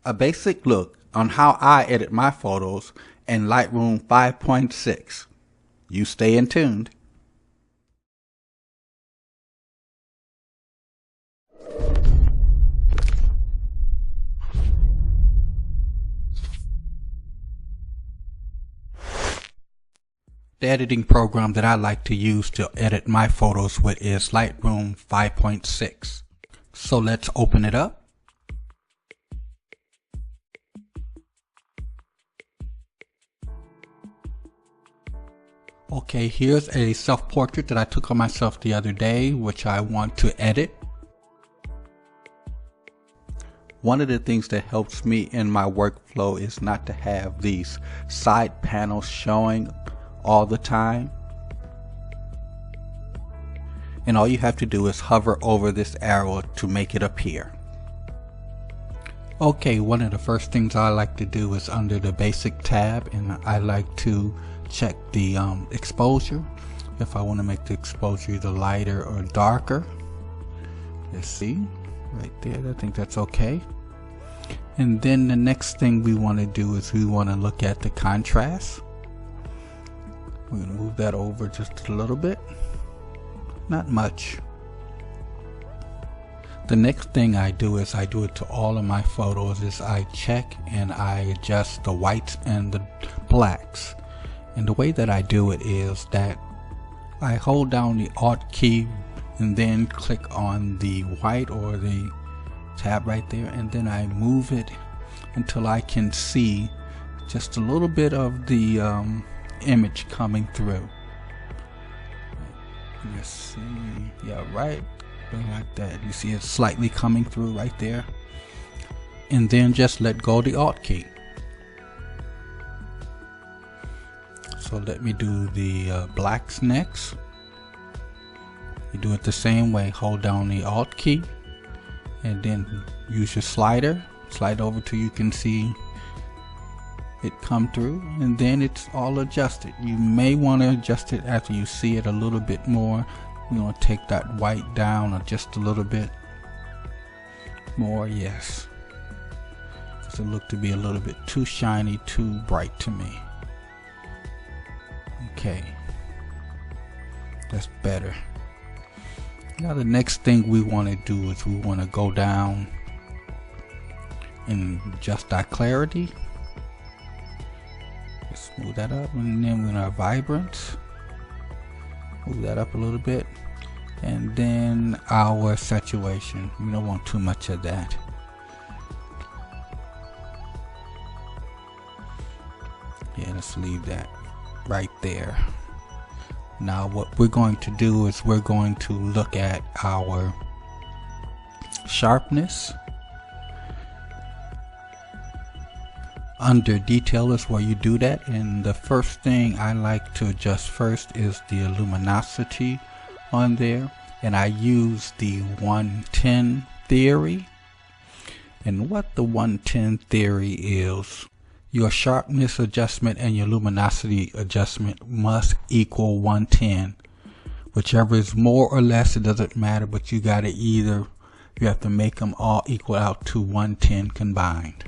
A basic look on how I edit my photos in Lightroom 5.6. You stay in tuned. The editing program that I like to use to edit my photos with is Lightroom 5.6. So let's open it up. Okay, here's a self-portrait that I took of myself the other day, which I want to edit. One of the things that helps me in my workflow is not to have these side panels showing all the time. And all you have to do is hover over this arrow to make it appear. Okay, one of the first things I like to do is under the basic tab, and I like to check the exposure. If I want to make the exposure either lighter or darker. Let's see, right there, I think that's okay. And then the next thing we want to do is we want to look at the contrast. We're going to move that over just a little bit, not much. The next thing I do is I do it to all of my photos is I check and I adjust the whites and the blacks. And the way that I do it is that I hold down the Alt key and then click on the white or the tab right there, and then I move it until I can see just a little bit of the image coming through. Let's see, yeah, right like that. You see it slightly coming through right there, and then just let go of the Alt key. So let me do the blacks next. You do it the same way. Hold down the Alt key and then use your slider. Slide over till you can see it come through, and then it's all adjusted. You may want to adjust it after you see it a little bit more. You want to take that white down or just a little bit more. Yes, because it looked to be a little bit too shiny, too bright to me. Okay, that's better. Now the next thing we want to do is we want to go down and adjust our clarity. Just move that up, and then with our vibrance, move that up a little bit, and then our saturation. We don't want too much of that. Yeah, let's leave that right there. Now what we're going to do is we're going to look at our sharpness. Under detail is where you do that, and the first thing I like to adjust first is the luminosity on there, and I use the 110 theory. And what the 110 theory is, your sharpness adjustment and your luminosity adjustment must equal 110. Whichever is more or less, it doesn't matter, but you have to make them all equal out to 110 combined.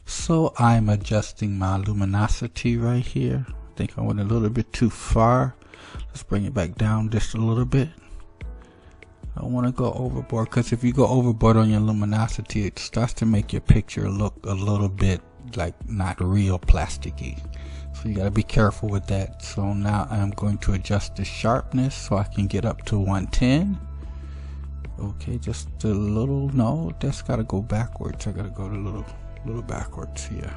So I'm adjusting my luminosity right here. I think I went a little bit too far. Let's bring it back down just a little bit. I don't want to go overboard, because if you go overboard on your luminosity, it starts to make your picture look a little bit like not real plasticky. So you got to be careful with that. So now I'm going to adjust the sharpness so I can get up to 110. Okay, just a little. No, that's got to go backwards. I got to go a little backwards here,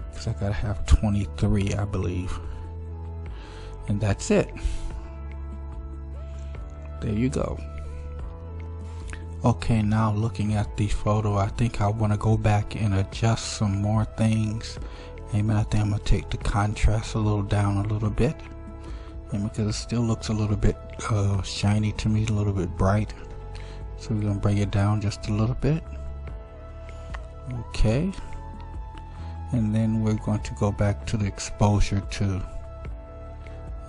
because I got to have 23, I believe. And that's it. There you go. Okay, now looking at the photo, I think I want to go back and adjust some more things. And I think I'm going to take the contrast a little down a little bit, and because it still looks a little bit shiny to me, a little bit bright. So we're going to bring it down just a little bit. Okay, and then we're going to go back to the exposure too,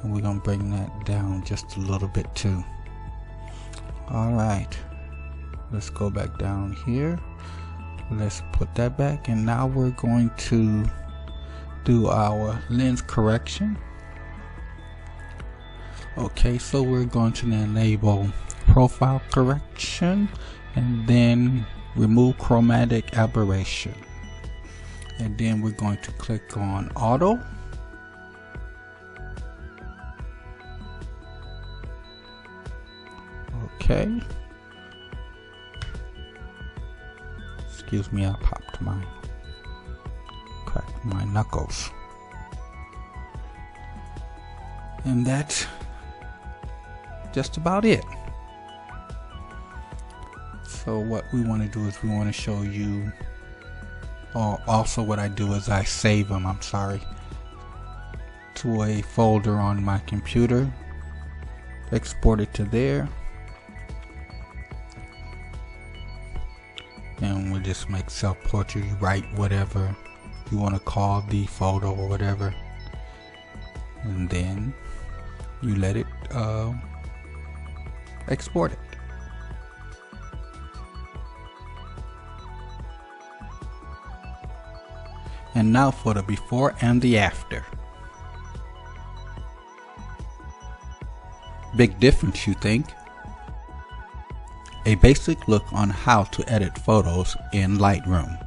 and we're going to bring that down just a little bit too. Alright, let's go back down here. Let's put that back, and now we're going to do our lens correction. Okay, so we're going to enable profile correction and then remove chromatic aberration, and then we're going to click on auto. Okay, excuse me, I popped cracked my knuckles. And that's just about it. So what we want to do is we want to show you, or also what I do is I save them, to a folder on my computer, export it to there, and we'll just make self-portrait. You write whatever you want to call the photo or whatever, and then you let it export it. And now for the before and the after. Big difference, you think? A basic look on how to edit photos in Lightroom.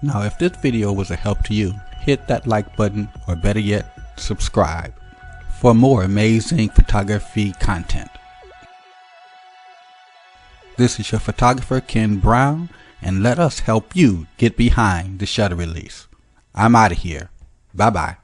Now if this video was a help to you, hit that like button, or better yet, subscribe for more amazing photography content. This is your photographer Ken Brown, and let us help you get behind the shutter release. I'm out of here. Bye bye.